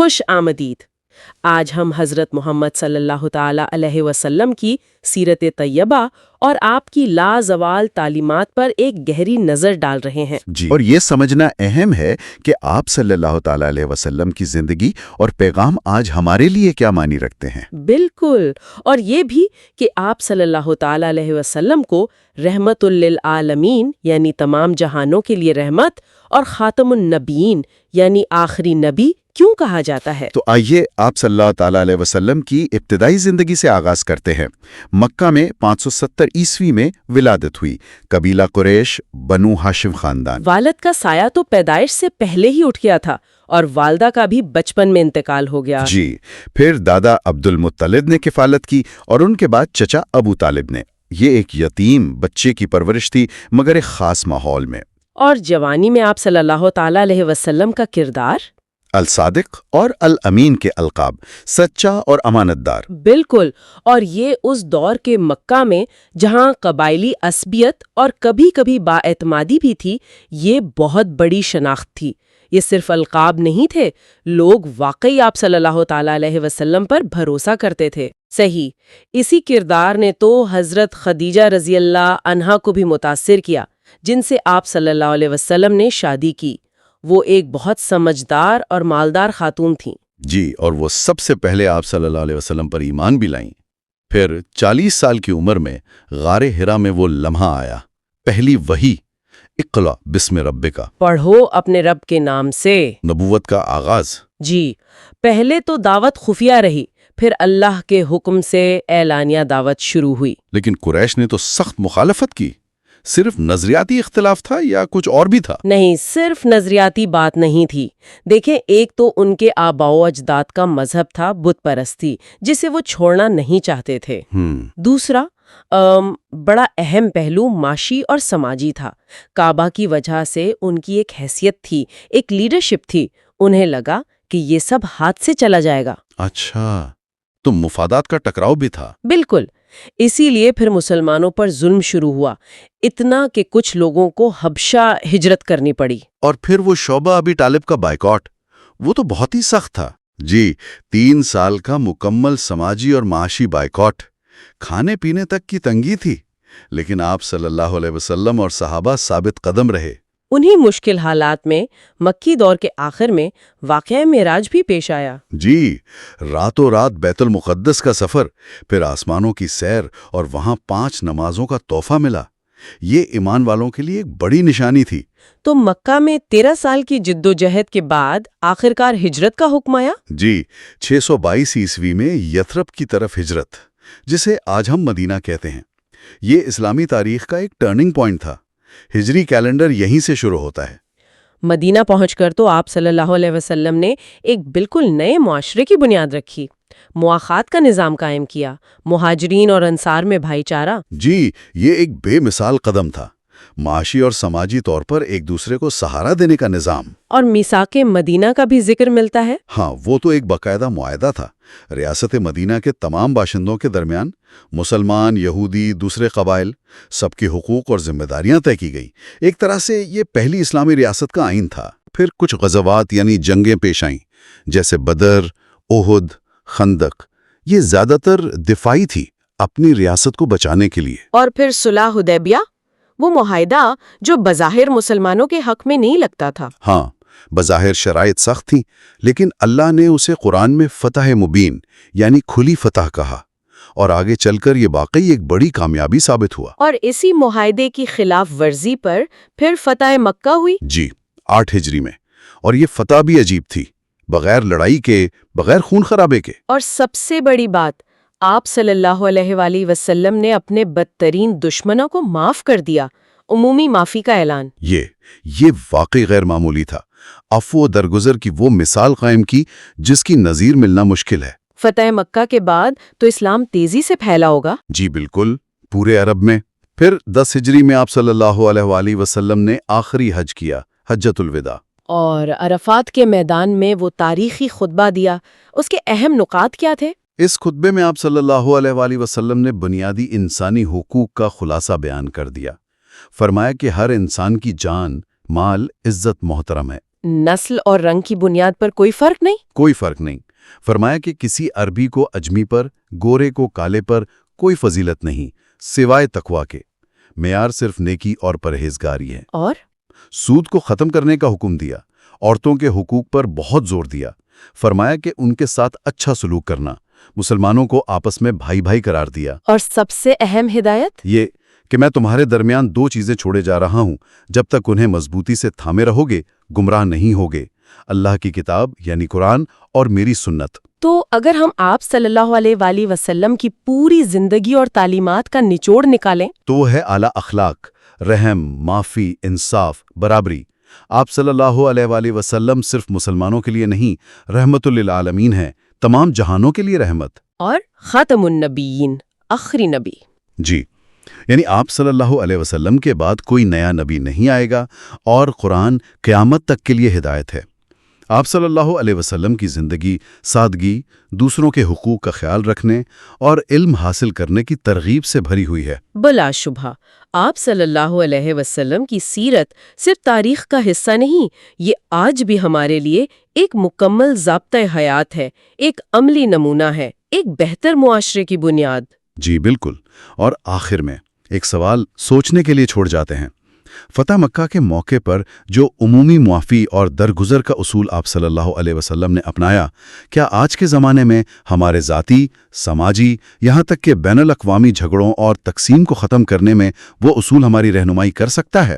خوش آمدید۔ آج ہم حضرت محمد صلی اللہ تعالی علیہ وسلم کی سیرت طیبہ اور آپ کی لازوال تعلیمات پر ایک گہری نظر ڈال رہے ہیں۔ اور یہ سمجھنا اہم ہے کہ آپ صلی اللہ تعالی علیہ وسلم کی زندگی اور پیغام آج ہمارے لیے کیا معنی رکھتے ہیں۔ بالکل، اور یہ بھی کہ آپ صلی اللہ تعالی علیہ وسلم کو رحمت للعالمین یعنی تمام جہانوں کے لیے رحمت اور خاتم النبیین یعنی آخری نبی کیوں کہا جاتا ہے۔ تو آئیے آپ صلی اللہ تعالی علیہ وسلم کی ابتدائی زندگی سے آغاز کرتے ہیں۔ مکہ میں 570 عیسوی میں ولادت ہوئی، قبیلہ قریش، بنو ہاشم خاندان۔ والد کا سایہ تو پیدائش سے پہلے ہی اٹھ گیا تھا اور والدہ کا بھی بچپن میں انتقال ہو گیا۔ جی، پھر دادا عبد المطلب نے کفالت کی اور ان کے بعد چچا ابو طالب نے۔ یہ ایک یتیم بچے کی پرورش تھی، مگر ایک خاص ماحول میں۔ اور جوانی میں آپ صلی اللہ تعالی علیہ وسلم کا کردار؟ الصادق اور الامین کے القاب، سچا اور امانت دار۔ بالکل، اور یہ اس دور کے مکہ میں جہاں قبائلی عصبیت اور کبھی کبھی بااعتمادی بھی تھی، یہ بہت بڑی شناخت تھی۔ یہ صرف القاب نہیں تھے، لوگ واقعی آپ صلی اللہ تعالی علیہ وسلم پر بھروسہ کرتے تھے۔ صحیح، اسی کردار نے تو حضرت خدیجہ رضی اللہ عنہا کو بھی متاثر کیا، جن سے آپ صلی اللہ علیہ وسلم نے شادی کی۔ وہ ایک بہت سمجھدار اور مالدار خاتون تھیں۔ جی، اور وہ سب سے پہلے آپ صلی اللہ علیہ وسلم پر ایمان بھی لائیں۔ پھر 40 سال کی عمر میں غار ہرا میں وہ لمحہ آیا، پہلی وحی، اقرا بسم ربک، پڑھو اپنے رب کے نام سے، نبوت کا آغاز۔ جی، پہلے تو دعوت خفیہ رہی، پھر اللہ کے حکم سے اعلانیہ دعوت شروع ہوئی۔ لیکن قریش نے تو سخت مخالفت کی۔ صرف نظریاتی اختلاف تھا یا کچھ اور بھی تھا؟ نہیں، صرف نظریاتی بات نہیں تھی۔ دیکھیں، ایک تو ان کے آباء و اجداد کا مذہب تھا بت پرستی، جسے وہ چھوڑنا نہیں چاہتے تھے۔ دوسرا بڑا اہم پہلو معاشی اور سماجی تھا۔ کعبہ کی وجہ سے ان کی ایک حیثیت تھی، ایک لیڈرشپ تھی۔ انہیں لگا کہ یہ سب ہاتھ سے چلا جائے گا۔ اچھا، تو مفادات کا ٹکراؤ بھی تھا۔ بالکل، اسی لیے پھر مسلمانوں پر ظلم شروع ہوا، اتنا کہ کچھ لوگوں کو حبشہ ہجرت کرنی پڑی۔ اور پھر وہ شعبہ ابی طالب کا بائیکاٹ، وہ تو بہت ہی سخت تھا۔ جی، 3 سال کا مکمل سماجی اور معاشی بائیکاٹ، کھانے پینے تک کی تنگی تھی، لیکن آپ صلی اللہ علیہ وسلم اور صحابہ ثابت قدم رہے۔ انہی مشکل حالات میں مکی دور کے آخر میں واقعہ معراج بھی پیش آیا۔ جی، راتوں رات بیت المقدس کا سفر، پھر آسمانوں کی سیر اور وہاں 5 نمازوں کا تحفہ ملا۔ یہ ایمان والوں کے لیے ایک بڑی نشانی تھی۔ تو مکہ میں 13 سال کی جدوجہد کے بعد آخرکار ہجرت کا حکم آیا؟ جی، 622 عیسوی میں یثرب کی طرف ہجرت، جسے آج ہم مدینہ کہتے ہیں۔ یہ اسلامی تاریخ کا ایک ٹرننگ پوائنٹ تھا۔ ہجری کیلنڈر یہیں سے شروع ہوتا ہے۔ مدینہ پہنچ کر تو آپ صلی اللہ علیہ وسلم نے ایک بالکل نئے معاشرے کی بنیاد رکھی، مواخات کا نظام قائم کیا، مہاجرین اور انصار میں بھائی چارہ۔ جی، یہ ایک بے مثال قدم تھا، معاشی اور سماجی طور پر ایک دوسرے کو سہارا دینے کا نظام۔ اور میثاق مدینہ کا بھی ذکر ملتا ہے۔ ہاں، وہ تو ایک باقاعدہ معاہدہ تھا، ریاست مدینہ کے تمام باشندوں کے درمیان، مسلمان، یہودی، دوسرے قبائل، سب کے حقوق اور ذمہ داریاں طے کی گئی۔ ایک طرح سے یہ پہلی اسلامی ریاست کا آئین تھا۔ پھر کچھ غزوات یعنی جنگیں پیش آئیں، جیسے بدر، احد، خندق۔ یہ زیادہ تر دفاعی تھی، اپنی ریاست کو بچانے کے لیے۔ اور پھر صلح حدیبیہ، وہ معاہدہ جو بظاہر مسلمانوں کے حق میں نہیں لگتا تھا۔ ہاں، بظاہر شرائط سخت تھیں، لیکن اللہ نے اسے قرآن میں فتح مبین یعنی کھلی فتح کہا، اور آگے چل کر یہ واقعی ایک بڑی کامیابی ثابت ہوا۔ اور اسی معاہدے کی خلاف ورزی پر پھر فتح مکہ ہوئی۔ جی، 8 ہجری میں، اور یہ فتح بھی عجیب تھی، بغیر لڑائی کے، بغیر خون خرابے کے۔ اور سب سے بڑی بات، آپ صلی اللہ علیہ وآلہ وسلم نے اپنے بدترین دشمنوں کو معاف کر دیا، عمومی معافی کا اعلان۔ یہ واقعی غیر معمولی تھا۔ عفو و درگزر کی وہ مثال قائم کی جس کی نظیر ملنا مشکل ہے۔ فتح مکہ کے بعد تو اسلام تیزی سے پھیلا ہوگا۔ جی بالکل، پورے عرب میں۔ پھر 10 ہجری میں آپ صلی اللہ علیہ وآلہ وسلم نے آخری حج کیا، حجۃ الوداع۔ اور عرفات کے میدان میں وہ تاریخی خطبہ دیا، اس کے اہم نکات کیا تھے؟ اس خطبے میں آپ صلی اللہ علیہ وآلہ وسلم نے بنیادی انسانی حقوق کا خلاصہ بیان کر دیا۔ فرمایا کہ ہر انسان کی جان، مال، عزت محترم ہے۔ نسل اور رنگ کی بنیاد پر کوئی فرق نہیں؟ کوئی فرق نہیں۔ فرمایا کہ کسی عربی کو اجمی پر، گورے کو کالے پر کوئی فضیلت نہیں، سوائے تقوی کے۔ معیار صرف نیکی اور پرہیزگاری ہے۔ اور سود کو ختم کرنے کا حکم دیا، عورتوں کے حقوق پر بہت زور دیا۔ فرمایا کہ ان کے ساتھ اچھا سلوک کرنا، مسلمانوں کو آپس میں بھائی بھائی قرار دیا۔ اور سب سے اہم ہدایت یہ کہ میں تمہارے درمیان 2 چیزیں چھوڑے جا رہا ہوں، جب تک انہیں مضبوطی سے تھامے رہو گے گمراہ نہیں ہوگے، اللہ کی کتاب یعنی قرآن اور میری سنت۔ تو اگر ہم آپ صلی اللہ علیہ وآلہ وسلم کی پوری زندگی اور تعلیمات کا نچوڑ نکالیں تو وہ ہے اعلیٰ اخلاق، رحم، معافی، انصاف، برابری۔ آپ صلی اللہ علیہ وآلہ وسلم صرف مسلمانوں کے لیے نہیں، رحمت للعالمین ہیں، تمام جہانوں کے لیے رحمت۔ اور خاتم النبیین، آخری نبی۔ جی، یعنی آپ صلی اللہ علیہ وسلم کے بعد کوئی نیا نبی نہیں آئے گا، اور قرآن قیامت تک کے لیے ہدایت ہے۔ آپ صلی اللہ علیہ وسلم کی زندگی سادگی، دوسروں کے حقوق کا خیال رکھنے اور علم حاصل کرنے کی ترغیب سے بھری ہوئی ہے۔ بلا شبہ آپ صلی اللہ علیہ وسلم کی سیرت صرف تاریخ کا حصہ نہیں، یہ آج بھی ہمارے لیے ایک مکمل ضابطۂ حیات ہے، ایک عملی نمونہ ہے، ایک بہتر معاشرے کی بنیاد۔ جی بالکل۔ اور آخر میں ایک سوال سوچنے کے لیے چھوڑ جاتے ہیں۔ فتح مکہ کے موقع پر جو عمومی معافی اور درگزر کا اصول آپ صلی اللہ علیہ وسلم نے اپنایا، کیا آج کے زمانے میں ہمارے ذاتی، سماجی، یہاں تک کہ بین الاقوامی جھگڑوں اور تقسیم کو ختم کرنے میں وہ اصول ہماری رہنمائی کر سکتا ہے؟